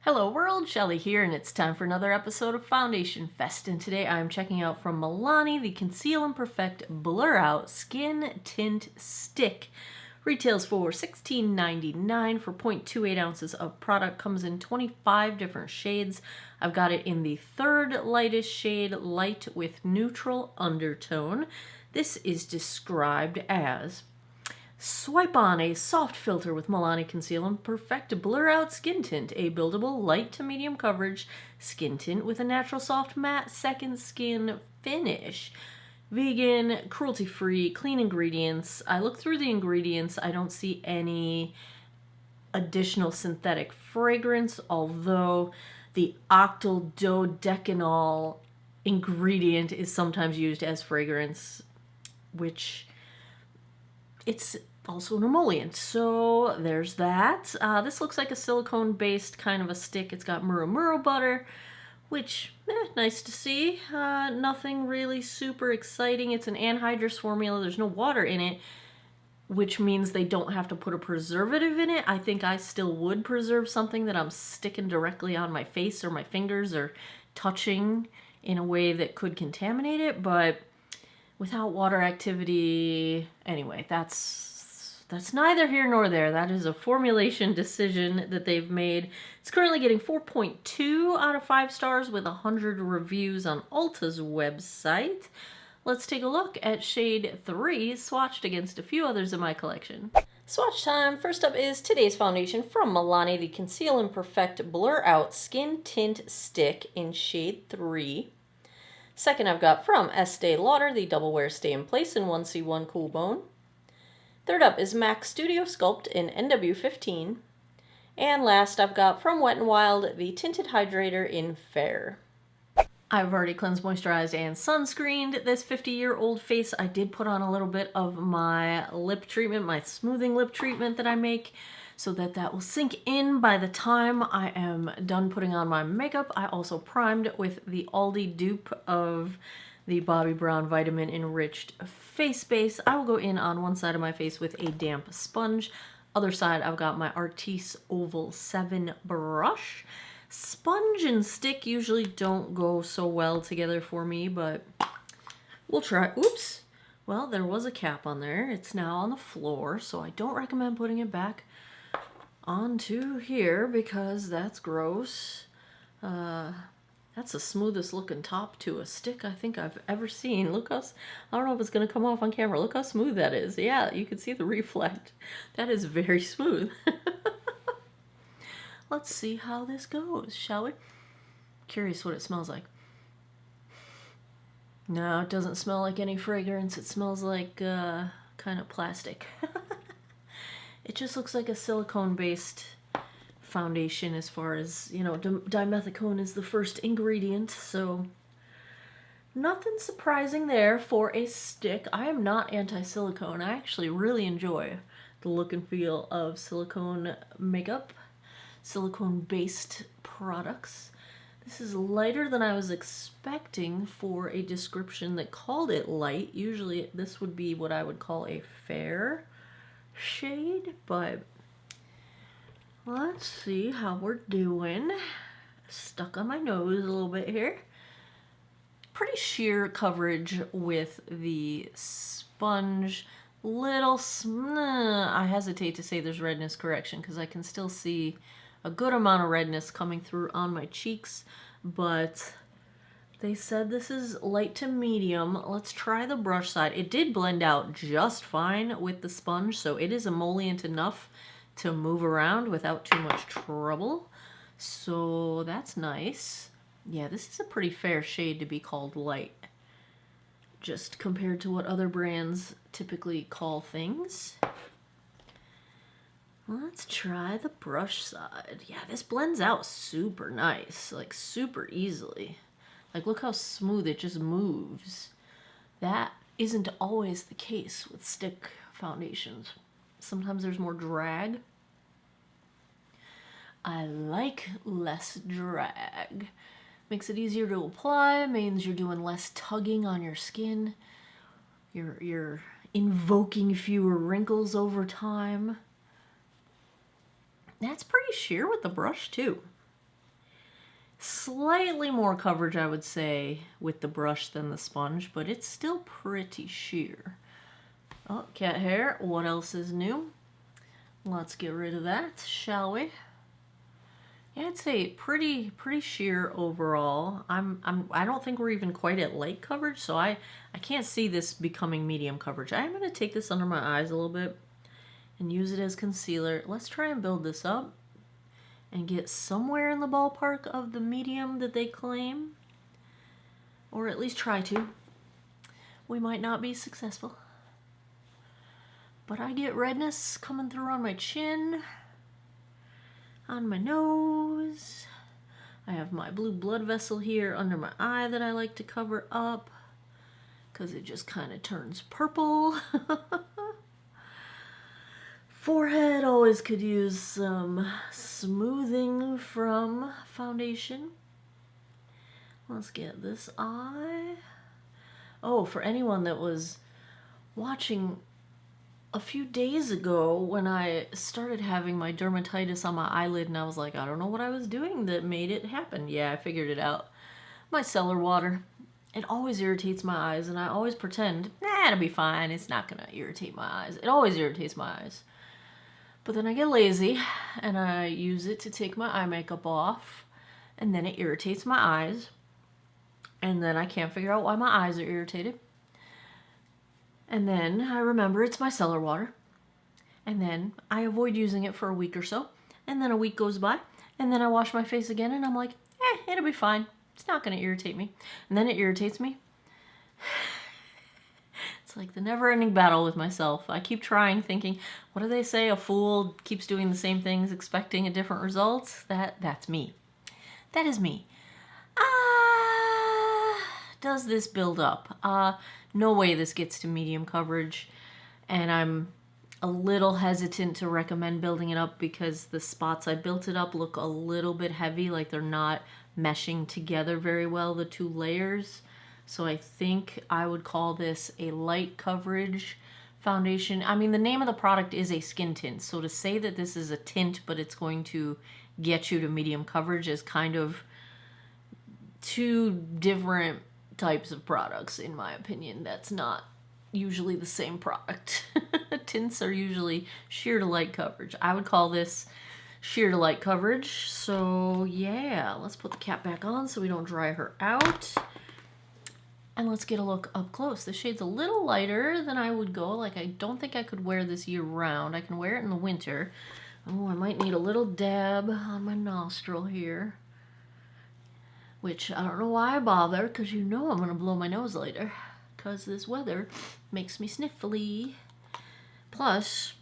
Hello world, Shelly here, and it's time for another episode of Foundation Fest. And today I'm checking out from MILANI the Conceal and Perfect Blur Out Skin Tint Stick. Retails for $16.99 for 0.28 ounces of product. Comes in 25 different shades. I've got it in the third lightest shade, light with neutral undertone. This is described as: swipe on a soft filter with MILANI Conceal and Perfect Blur Out Skin Tint, a buildable light to medium coverage skin tint with a natural soft matte second skin finish. Vegan, cruelty-free, clean ingredients. I look through the ingredients. I don't see any additional synthetic fragrance, although the octyl dodecanol ingredient is sometimes used as fragrance, which it's also an emollient, so there's that. This looks like a silicone-based kind of a stick. It's got muro butter, which, nice to see. Nothing really super exciting. It's an anhydrous formula. There's no water in it, which means they don't have to put a preservative in it. I think I still would preserve something that I'm sticking directly on my face or my fingers or touching in a way that could contaminate it, but without water activity, anyway, that's neither here nor there. That is a formulation decision that they've made. It's currently getting 4.2 out of 5 stars with 100 reviews on Ulta's website. Let's take a look at shade 3, swatched against a few others in my collection. Swatch time. First up is today's foundation from MILANI, the Conceal and Perfect Blur Out Skin Tint Stick in shade 3. Second, I've got from Estee Lauder, the Double Wear Stay in Place in 1C1 Cool Bone. Third up is MAC Studio Sculpt in NW15. And last, I've got from Wet n Wild, the Tinted Hydrator in Fair. I've already cleansed, moisturized, and sunscreened this 50-year-old face. I did put on a little bit of my lip treatment, my smoothing lip treatment that I make, so that will sink in by the time I am done putting on my makeup. I also primed with the Aldi dupe of the Bobbi Brown Vitamin Enriched Face Base. I will go in on one side of my face with a damp sponge. Other side, I've got my Artis Oval 7 brush. Sponge and stick usually don't go so well together for me, but we'll try. Oops! Well, there was a cap on there. It's now on the floor, so I don't recommend putting it back onto here because that's gross. That's the smoothest looking top to a stick I think I've ever seen. Look how, I don't know if it's going to come off on camera. Look how smooth that is. Yeah, you can see the reflect. That is very smooth. Let's see how this goes, shall we? Curious what it smells like. No, it doesn't smell like any fragrance. It smells like kind of plastic. It just looks like a silicone-based foundation as far as, you know, dimethicone is the first ingredient, so nothing surprising there for a stick. I am not anti-silicone. I actually really enjoy the look and feel of silicone makeup, silicone-based products. This is lighter than I was expecting for a description that called it light. Usually this would be what I would call a fair shade, but let's see how we're doing. Stuck on my nose a little bit here. Pretty sheer coverage with the sponge. I hesitate to say there's redness correction because I can still see a good amount of redness coming through on my cheeks, but they said this is light to medium. Let's try the brush side. It did blend out just fine with the sponge, so it is emollient enough to move around without too much trouble. So that's nice. Yeah, this is a pretty fair shade to be called light, just compared to what other brands typically call things. Let's try the brush side. Yeah, this blends out super nice, like super easily. Like, look how smooth it just moves. That isn't always the case with stick foundations. Sometimes there's more drag. I like less drag. Makes it easier to apply, means you're doing less tugging on your skin. You're invoking fewer wrinkles over time. That's pretty sheer with the brush too. Slightly more coverage, I would say, with the brush than the sponge, but it's still pretty sheer. Oh, cat hair. What else is new? Let's get rid of that, shall we? Yeah, I'd say pretty sheer overall. I don't think we're even quite at light coverage, so I can't see this becoming medium coverage. I am going to take this under my eyes a little bit and use it as concealer. Let's try and build this up and get somewhere in the ballpark of the medium that they claim. Or at least try to. We might not be successful. But I get redness coming through on my chin, on my nose. I have my blue blood vessel here under my eye that I like to cover up because it just kind of turns purple. Forehead always could use some smoothing from foundation. Let's get this eye. Oh, for anyone that was watching a few days ago when I started having my dermatitis on my eyelid and I was like, I don't know what I was doing that made it happen. Yeah, I figured it out. My cellar water. It always irritates my eyes and I always pretend, nah, it'll be fine. It's not gonna irritate my eyes. It always irritates my eyes. But then I get lazy and I use it to take my eye makeup off and then it irritates my eyes. And then I can't figure out why my eyes are irritated. And then I remember it's my cellar water. And then I avoid using it for a week or so. And then a week goes by. And then I wash my face again and I'm like, it'll be fine. It's not going to irritate me. And then it irritates me. It's like the never-ending battle with myself. I keep trying, thinking, what do they say? A fool keeps doing the same things, expecting a different result. That's me. That is me. Does this build up? No way this gets to medium coverage. And I'm a little hesitant to recommend building it up because the spots I built it up look a little bit heavy, like they're not meshing together very well, the two layers. So I think I would call this a light coverage foundation. I mean, the name of the product is a skin tint. So to say that this is a tint, but it's going to get you to medium coverage is kind of two different types of products, in my opinion. That's not usually the same product. Tints are usually sheer to light coverage. I would call this sheer to light coverage. So yeah, let's put the cap back on so we don't dry her out. And let's get a look up close. This shade's a little lighter than I would go. Like, I don't think I could wear this year round. I can wear it in the winter. Oh, I might need a little dab on my nostril here. Which, I don't know why I bother, because you know I'm going to blow my nose later. Because this weather makes me sniffly. Plus,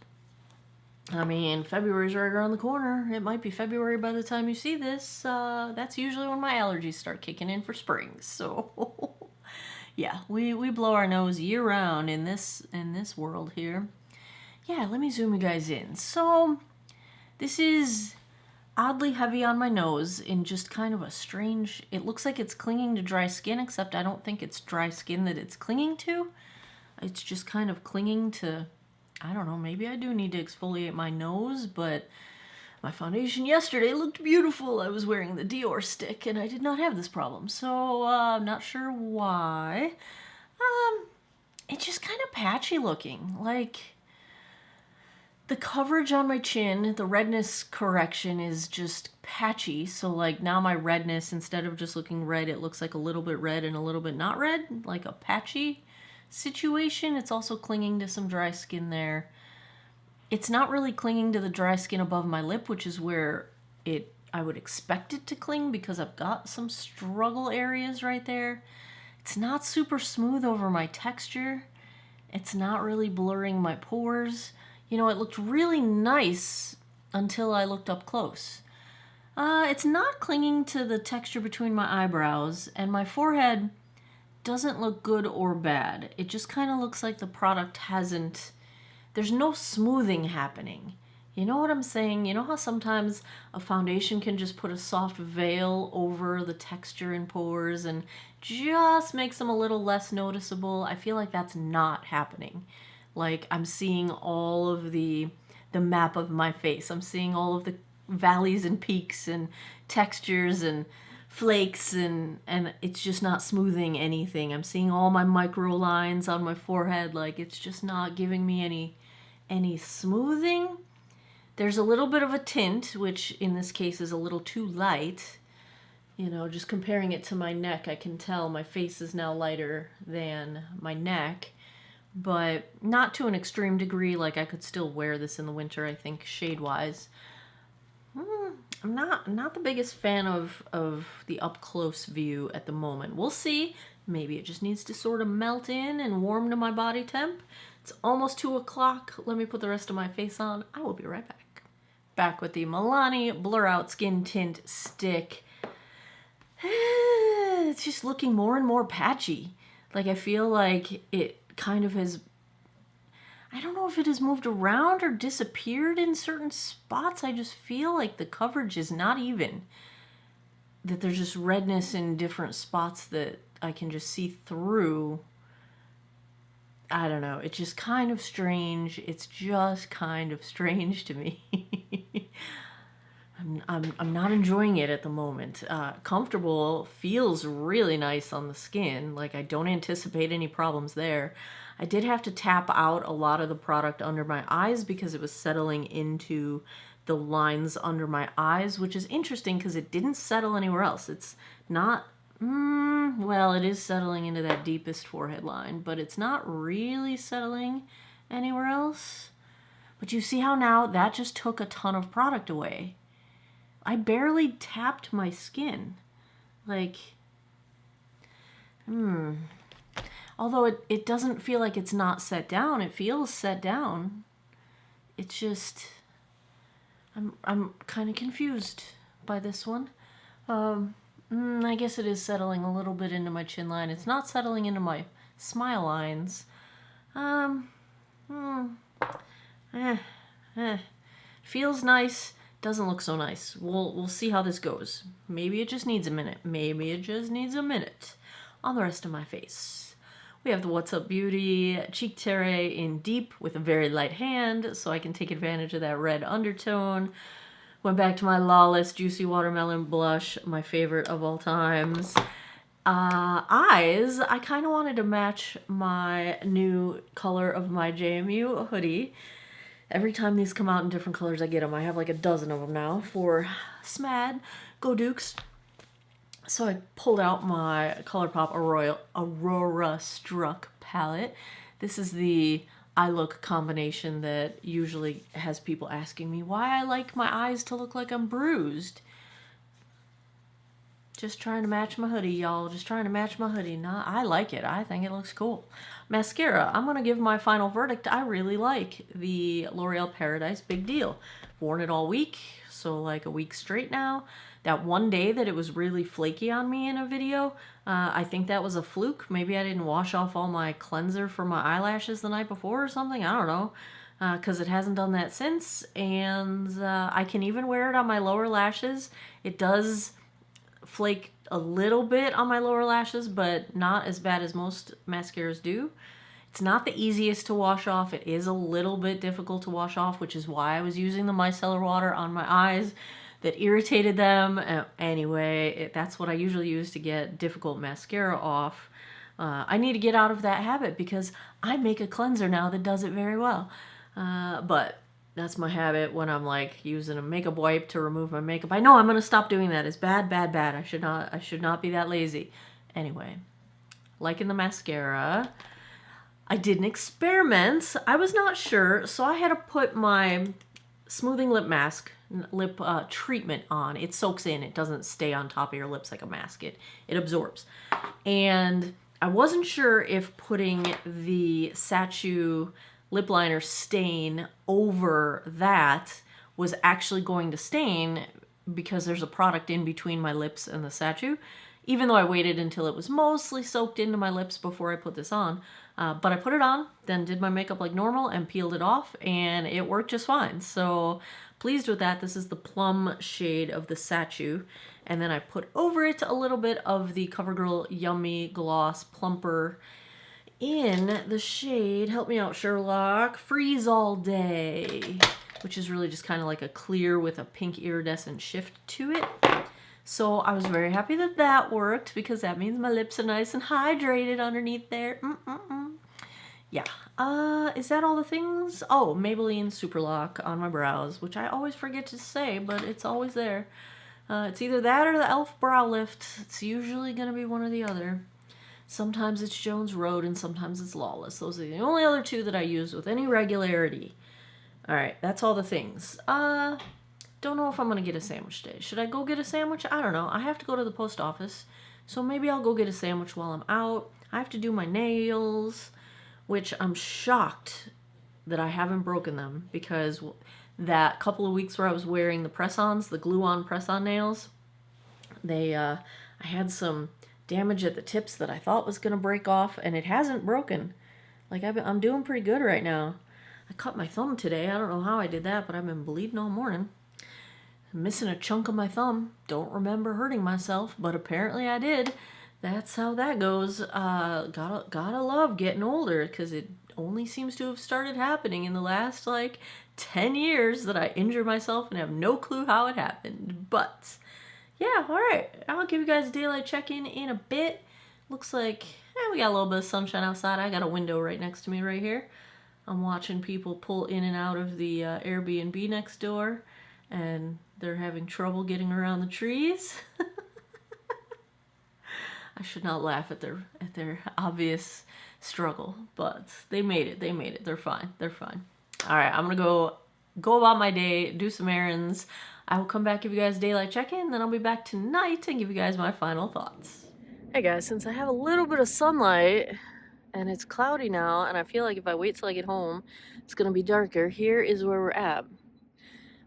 I mean, February's right around the corner. It might be February by the time you see this. That's usually when my allergies start kicking in for spring. So, yeah, we blow our nose year round in this world here. Yeah, let me zoom you guys in. So, this is oddly heavy on my nose in just kind of a strange, it looks like it's clinging to dry skin, except I don't think it's dry skin that it's clinging to. It's just kind of clinging to, I don't know, maybe I do need to exfoliate my nose, but my foundation yesterday looked beautiful. I was wearing the Dior stick and I did not have this problem, so I'm not sure why. It's just kind of patchy looking, like the coverage on my chin, the redness correction is just patchy. So like now my redness, instead of just looking red, it looks like a little bit red and a little bit not red, like a patchy situation. It's also clinging to some dry skin there. It's not really clinging to the dry skin above my lip, which is where I would expect it to cling because I've got some struggle areas right there. It's not super smooth over my texture. It's not really blurring my pores. You know, it looked really nice until I looked up close. It's not clinging to the texture between my eyebrows, and my forehead doesn't look good or bad. It just kind of looks like the product hasn't, there's no smoothing happening. You know what I'm saying? You know how sometimes a foundation can just put a soft veil over the texture and pores and just makes them a little less noticeable? I feel like that's not happening. Like, I'm seeing all of the map of my face. I'm seeing all of the valleys and peaks and textures and flakes, and it's just not smoothing anything. I'm seeing all my micro lines on my forehead. Like, it's just not giving me any smoothing. There's a little bit of a tint, which in this case is a little too light. You know, just comparing it to my neck, I can tell my face is now lighter than my neck, but not to an extreme degree. Like, I could still wear this in the winter, I think, shade-wise. I'm not the biggest fan of the up-close view at the moment. We'll see. Maybe it just needs to sort of melt in and warm to my body temp. It's almost 2 o'clock. Let me put the rest of my face on. I will be right back. Back with the Milani Blur Out Skin Tint Stick. It's just looking more and more patchy. Like, I feel like it kind of has, I don't know if it has moved around or disappeared in certain spots. I just feel like the coverage is not even. That there's just redness in different spots that I can just see through. I don't know. It's just kind of strange. It's just kind of strange to me. I'm not enjoying it at the moment. Comfortable, feels really nice on the skin. Like, I don't anticipate any problems there. I did have to tap out a lot of the product under my eyes because it was settling into the lines under my eyes, which is interesting because it didn't settle anywhere else. It's not, well, it is settling into that deepest forehead line, but it's not really settling anywhere else. But you see how now that just took a ton of product away. I barely tapped my skin. Like, although it doesn't feel like it's not set down. It feels set down. It's just, I'm kind of confused by this one. I guess it is settling a little bit into my chin line. It's not settling into my smile lines. Feels nice. Doesn't look so nice. We'll see how this goes. Maybe it just needs a minute. Maybe it just needs a minute. On the rest of my face, we have the What's Up Beauty Cheek Terre in Deep with a very light hand, so I can take advantage of that red undertone. Went back to my Lawless Juicy Watermelon Blush, my favorite of all times. Eyes, I kind of wanted to match my new color of my JMU hoodie. Every time these come out in different colors, I get them. I have like a dozen of them now for SMAD. Go Dukes. So I pulled out my ColourPop Aurora Struck palette. This is the eye look combination that usually has people asking me why I like my eyes to look like I'm bruised. Just trying to match my hoodie, y'all. Just trying to match my hoodie. Nah, I like it. I think it looks cool. Mascara. I'm going to give my final verdict. I really like the L'Oreal Paradise Big Deal. Worn it all week, so like a week straight now. That one day that it was really flaky on me in a video, I think that was a fluke. Maybe I didn't wash off all my cleanser for my eyelashes the night before or something. I don't know. Because it hasn't done that since. And I can even wear it on my lower lashes. It does flake a little bit on my lower lashes, but not as bad as most mascaras do. It's not the easiest to wash off. It is a little bit difficult to wash off, which is why I was using the micellar water on my eyes that irritated them. Anyway, that's what I usually use to get difficult mascara off. I need to get out of that habit because I make a cleanser now that does it very well. But that's my habit when I'm like using a makeup wipe to remove my makeup. I know I'm going to stop doing that. It's bad, bad, bad. I should not be that lazy. Anyway, liking the mascara. I did an experiment. I was not sure, so I had to put my smoothing lip mask, lip treatment on. It soaks in. It doesn't stay on top of your lips like a mask. It absorbs. And I wasn't sure if putting the Sachu lip liner stain over that was actually going to stain because there's a product in between my lips and the Sachu, even though I waited until it was mostly soaked into my lips before I put this on. But I put it on, then did my makeup like normal and peeled it off, and it worked just fine. So pleased with that. This is the plum shade of the Sachu. And then I put over it a little bit of the CoverGirl Yummy Gloss Plumper in the shade, help me out Sherlock, Freeze All Day, which is really just kind of like a clear with a pink iridescent shift to it. So I was very happy that that worked because that means my lips are nice and hydrated underneath there. Yeah. Is that all the things? Oh, Maybelline Superlock on my brows, which I always forget to say, but it's always there. It's either that or the e.l.f. brow lift. It's usually going to be one or the other. Sometimes it's Jones Road and sometimes it's Lawless. Those are the only other two that I use with any regularity. Alright, that's all the things. Don't know if I'm going to get a sandwich today. Should I go get a sandwich? I don't know. I have to go to the post office. So maybe I'll go get a sandwich while I'm out. I have to do my nails, which I'm shocked that I haven't broken them because that couple of weeks where I was wearing the press-ons, the glue-on press-on nails, I had some damage at the tips that I thought was going to break off, and it hasn't broken. Like, I'm doing pretty good right now. I cut my thumb today. I don't know how I did that, but I've been bleeding all morning. I'm missing a chunk of my thumb. Don't remember hurting myself, but apparently I did. That's how that goes. Gotta love getting older, because it only seems to have started happening in the last, 10 years that I injure myself and have no clue how it happened. But yeah, alright. I'll give you guys a daylight check-in in a bit. Looks like we got a little bit of sunshine outside. I got a window right next to me right here. I'm watching people pull in and out of the Airbnb next door, and they're having trouble getting around the trees. I should not laugh at their obvious struggle, but they made it. They made it. They're fine. They're fine. Alright, I'm gonna go about my day, do some errands. I will come back, give you guys a daylight check-in, then I'll be back tonight and give you guys my final thoughts. Hey guys, since I have a little bit of sunlight and it's cloudy now, and I feel like if I wait till I get home, it's gonna be darker, here is where we're at.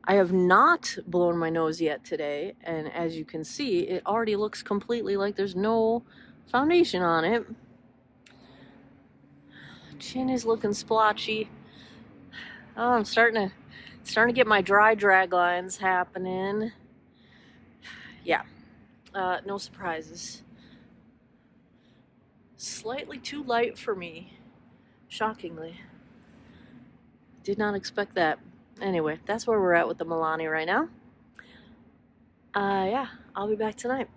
I have not blown my nose yet today, and as you can see, it already looks completely like there's no foundation on it. Chin is looking splotchy. Oh, I'm starting to get my dry drag lines happening. Yeah, no surprises. Slightly too light for me, shockingly. Did not expect that. Anyway, that's where we're at with the Milani right now. Yeah, I'll be back tonight.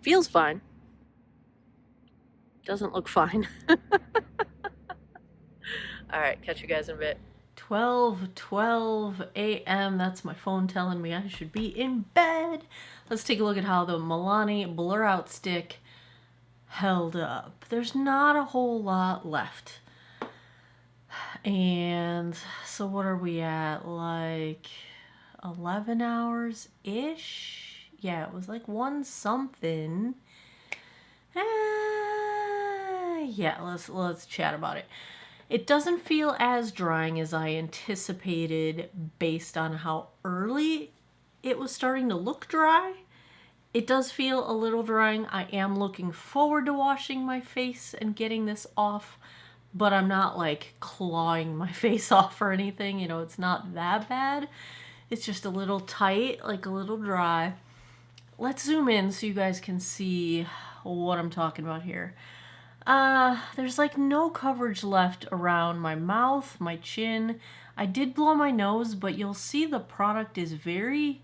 Feels fine. Doesn't look fine. Alright, catch you guys in a bit. 12:12 a.m. That's my phone telling me I should be in bed. Let's take a look at how the Milani Blur Out Stick held up. There's not a whole lot left. And so what are we at? Like 11 hours-ish? Yeah, it was like 1 something. Yeah, let's chat about it. It doesn't feel as drying as I anticipated based on how early it was starting to look dry. It does feel a little drying. I am looking forward to washing my face and getting this off, but I'm not like clawing my face off or anything. You know, it's not that bad. It's just a little tight, like a little dry. Let's zoom in so you guys can see what I'm talking about here. There's like no coverage left around my mouth, my chin. I did blow my nose, but you'll see the product is very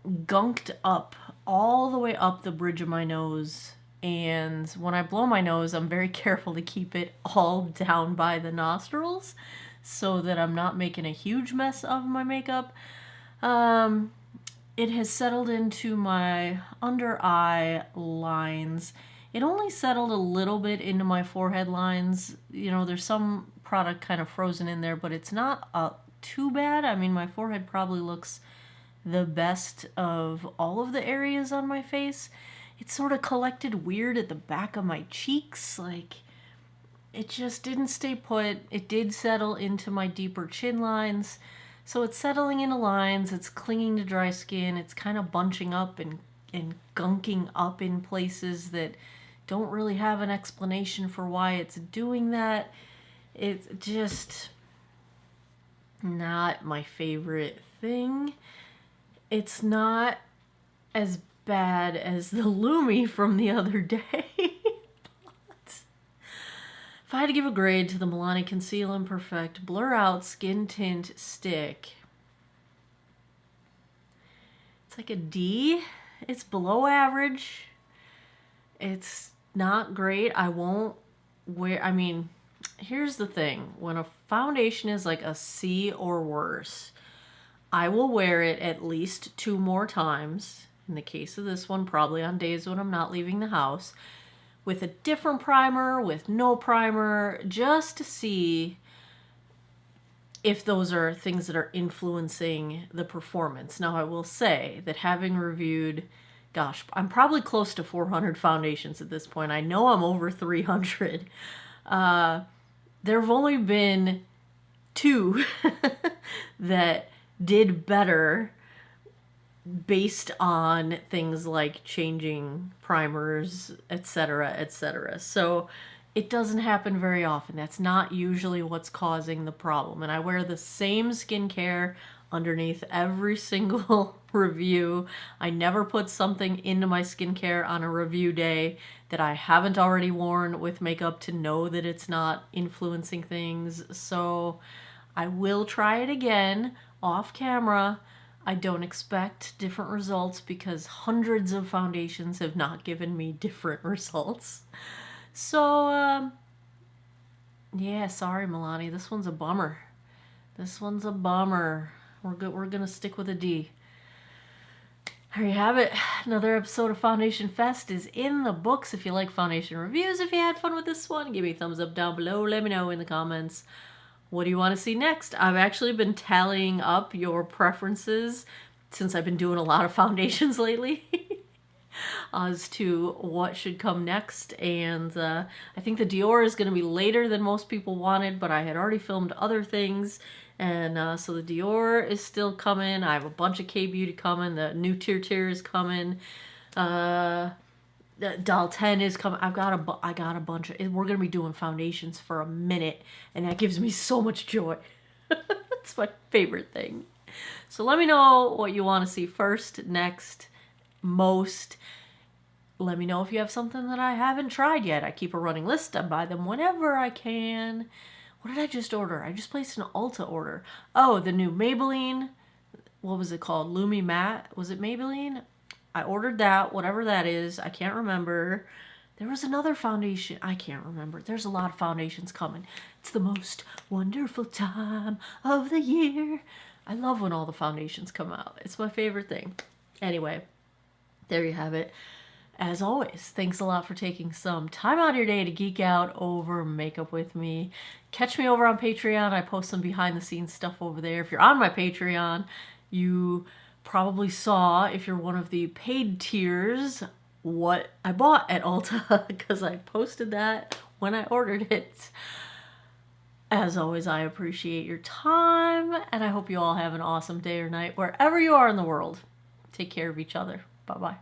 gunked up all the way up the bridge of my nose. And when I blow my nose, I'm very careful to keep it all down by the nostrils so that I'm not making a huge mess of my makeup. It has settled into my under eye lines. It only settled a little bit into my forehead lines. You know, there's some product kind of frozen in there, but it's not too bad. I mean, my forehead probably looks the best of all of the areas on my face. It sort of collected weird at the back of my cheeks. Like, it just didn't stay put. It did settle into my deeper chin lines. So it's settling into lines. It's clinging to dry skin. It's kind of bunching up and gunking up in places that don't really have an explanation for why it's doing that. It's just not my favorite thing. It's not as bad as the Lumi from the other day. But if I had to give a grade to the Milani Conceal and Perfect Blur Out Skin Tint Stick, it's like a D. It's below average. It's not great. I won't wear, I mean, here's the thing. When a foundation is like a C or worse, I will wear it at least 2 more times. In the case of this one, probably on days when I'm not leaving the house, with a different primer, with no primer, just to see if those are things that are influencing the performance. Now, I will say that having reviewed, gosh, I'm probably close to 400 foundations at this point. I know I'm over 300. There have only been 2 that did better based on things like changing primers, etc., etc. So it doesn't happen very often. That's not usually what's causing the problem. And I wear the same skincare underneath every single review. I never put something into my skincare on a review day that I haven't already worn with makeup to know that it's not influencing things. So I will try it again off camera. I don't expect different results because hundreds of foundations have not given me different results. So, yeah, sorry, MILANI. This one's a bummer. This one's a bummer. We're gonna stick with a D. There you have it. Another episode of Foundation Fest is in the books. If you like foundation reviews, if you had fun with this one, give me a thumbs up down below. Let me know in the comments. What do you want to see next? I've actually been tallying up your preferences since I've been doing a lot of foundations lately as to what should come next. And I think the Dior is going to be later than most people wanted, but I had already filmed other things. And so the Dior is still coming. I have a bunch of K-Beauty coming. The new Tier is coming. Doll 10 is coming. I got a bunch of. We're gonna be doing foundations for a minute, and that gives me so much joy. It's my favorite thing. So let me know what you want to see first, next, most. Let me know if you have something that I haven't tried yet. I keep a running list. I buy them whenever I can. What did I just order? I just placed an Ulta order. Oh, the new Maybelline. What was it called? Lumi Matte. Was it Maybelline? I ordered that, whatever that is. I can't remember. There was another foundation. I can't remember. There's a lot of foundations coming. It's the most wonderful time of the year. I love when all the foundations come out. It's my favorite thing. Anyway, there you have it. As always, thanks a lot for taking some time out of your day to geek out over makeup with me. Catch me over on Patreon. I post some behind the scenes stuff over there. If you're on my Patreon, you probably saw, if you're one of the paid tiers, what I bought at Ulta because I posted that when I ordered it. As always, I appreciate your time, and I hope you all have an awesome day or night wherever you are in the world. Take care of each other. Bye-bye.